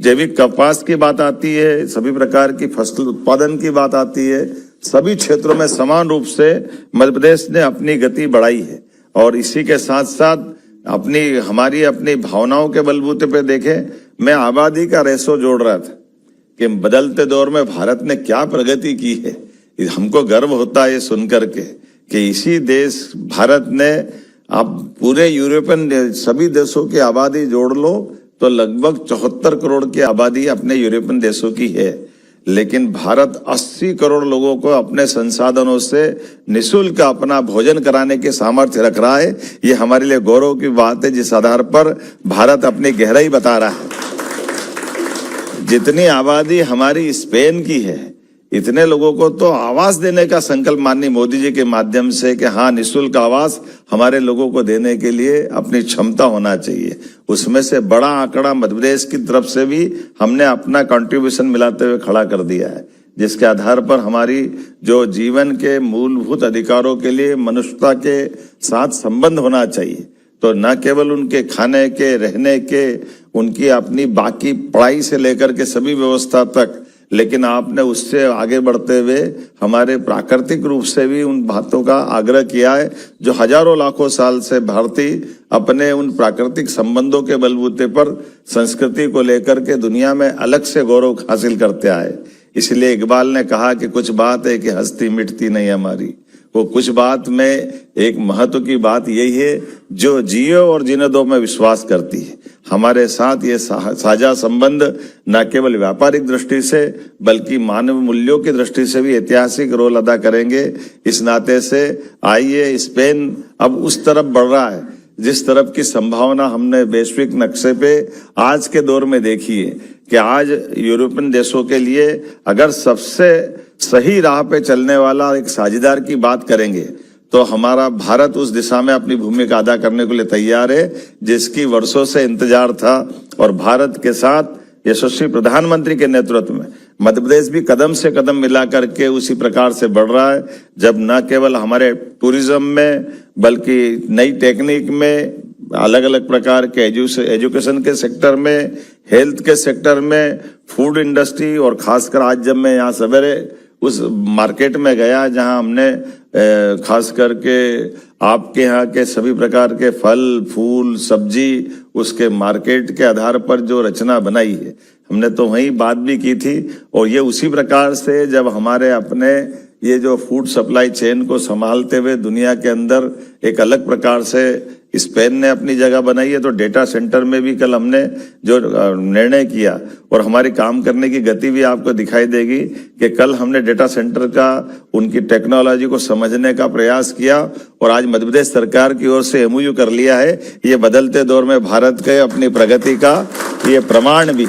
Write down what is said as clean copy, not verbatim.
जैविक कपास की बात आती है, सभी प्रकार की फसल उत्पादन की बात आती है, सभी क्षेत्रों में समान रूप से मध्य प्रदेश ने अपनी गति बढ़ाई है। और इसी के साथ साथ हमारी अपनी भावनाओं के बलबूते पे देखें, मैं आबादी का रेशो जोड़ रहा था कि बदलते दौर में भारत ने क्या प्रगति की है। हमको गर्व होता है ये सुनकर के कि इसी देश भारत ने, आप पूरे यूरोपियन सभी देशों की आबादी जोड़ लो तो लगभग 74 करोड़ की आबादी अपने यूरोपियन देशों की है, लेकिन भारत 80 करोड़ लोगों को अपने संसाधनों से निःशुल्क अपना भोजन कराने के सामर्थ्य रख रहा है। ये हमारे लिए गौरव की बात है, जिस आधार पर भारत अपनी गहराई बता रहा है। जितनी आबादी हमारी स्पेन की है, इतने लोगों को तो आवास देने का संकल्प माननीय मोदी जी के माध्यम से कि हाँ, निःशुल्क आवास हमारे लोगों को देने के लिए अपनी क्षमता होना चाहिए। उसमें से बड़ा आंकड़ा मध्य प्रदेश की तरफ से भी हमने अपना कंट्रीब्यूशन मिलाते हुए खड़ा कर दिया है, जिसके आधार पर हमारी जो जीवन के मूलभूत अधिकारों के लिए मनुष्यता के साथ संबंध होना चाहिए, तो न केवल उनके खाने के, रहने के, उनकी अपनी बाकी पढ़ाई से लेकर के सभी व्यवस्था तक, लेकिन आपने उससे आगे बढ़ते हुए हमारे प्राकृतिक रूप से भी उन बातों का आग्रह किया है जो हजारों लाखों साल से भारतीय अपने उन प्राकृतिक संबंधों के बलबूते पर संस्कृति को लेकर के दुनिया में अलग से गौरव हासिल करते आए। इसलिए इकबाल ने कहा कि कुछ बात है कि हस्ती मिटती नहीं हमारी। वो कुछ बात में एक महत्व की बात यही है, जो जियो और जीने दो में विश्वास करती है। हमारे साथ ये साझा संबंध न केवल व्यापारिक दृष्टि से बल्कि मानव मूल्यों की दृष्टि से भी ऐतिहासिक रोल अदा करेंगे। इस नाते से आइए, स्पेन अब उस तरफ बढ़ रहा है जिस तरफ की संभावना हमने वैश्विक नक्शे पे आज के दौर में देखी है कि आज यूरोपियन देशों के लिए अगर सबसे सही राह पे चलने वाला एक साझेदार की बात करेंगे तो हमारा भारत उस दिशा में अपनी भूमिका अदा करने के लिए तैयार है, जिसकी वर्षों से इंतजार था। और भारत के साथ यशस्वी प्रधानमंत्री के नेतृत्व में मध्य प्रदेश भी कदम से कदम मिला करके उसी प्रकार से बढ़ रहा है, जब न केवल हमारे टूरिज्म में बल्कि नई टेक्निक में, अलग अलग प्रकार के एजुकेशन के सेक्टर में, हेल्थ के सेक्टर में, फूड इंडस्ट्री, और खासकर आज जब मैं यहाँ सवेरे उस मार्केट में गया जहां हमने खास करके आपके यहाँ के सभी प्रकार के फल, फूल, सब्जी, उसके मार्केट के आधार पर जो रचना बनाई है, हमने तो वही बात भी की थी। और ये उसी प्रकार से जब हमारे अपने ये जो फूड सप्लाई चेन को संभालते हुए दुनिया के अंदर एक अलग प्रकार से स्पेन ने अपनी जगह बनाई है, तो डेटा सेंटर में भी कल हमने जो निर्णय किया और हमारी काम करने की गति भी आपको दिखाई देगी कि कल हमने डेटा सेंटर का, उनकी टेक्नोलॉजी को समझने का प्रयास किया और आज मध्य प्रदेश सरकार की ओर से MOU कर लिया है। ये बदलते दौर में भारत के अपनी प्रगति का ये प्रमाण भी